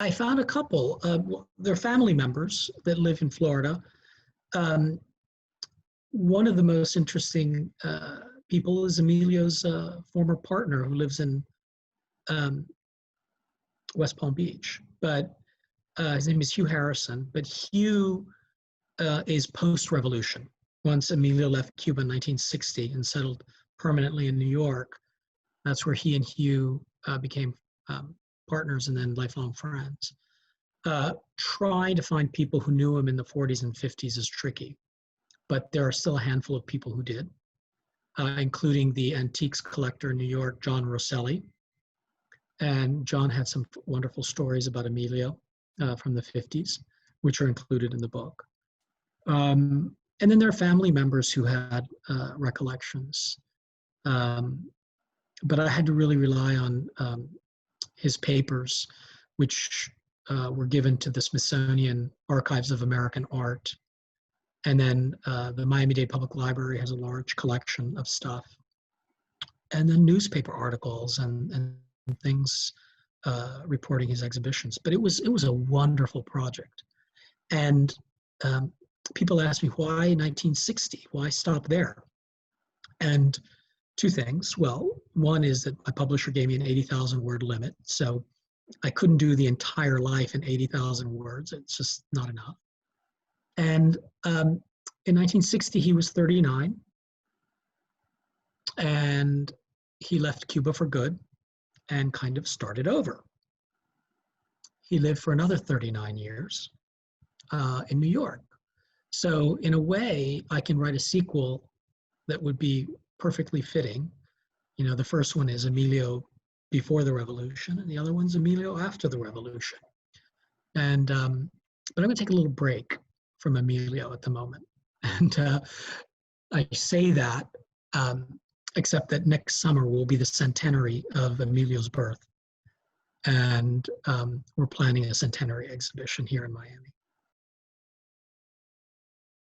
I found a couple. They're family members that live in Florida. Um, One of the most interesting people is Emilio's former partner who lives in um, West Palm Beach. But his name is Hugh Harrison. But Hugh is post-revolution. Once Emilio left Cuba in 1960 and settled permanently in New York, that's where he and Hugh became partners and then lifelong friends. Trying to find people who knew him in the 40s and 50s is tricky, but there are still a handful of people who did, including the antiques collector in New York, John Rosselli. And John had some wonderful stories about Emilio from the 50s, which are included in the book. And then there are family members who had recollections. But I had to really rely on his papers, which were given to the Smithsonian Archives of American Art. And then the Miami-Dade Public Library has a large collection of stuff. And then newspaper articles and things reporting his exhibitions. But it was a wonderful project. And people ask me, why 1960? Why stop there? And two things. Well, one is that my publisher gave me an 80,000 word limit. So I couldn't do the entire life in 80,000 words. It's just not enough. And in 1960, he was 39. And he left Cuba for good and kind of started over. He lived for another 39 years in New York. So in a way, I can write a sequel that would be perfectly fitting. You know, the first one is Emilio before the revolution, and the other one's Emilio after the revolution. And but I'm going to take a little break from Emilio at the moment. And I say that, except that next summer will be the centenary of Emilio's birth. And we're planning a centenary exhibition here in Miami.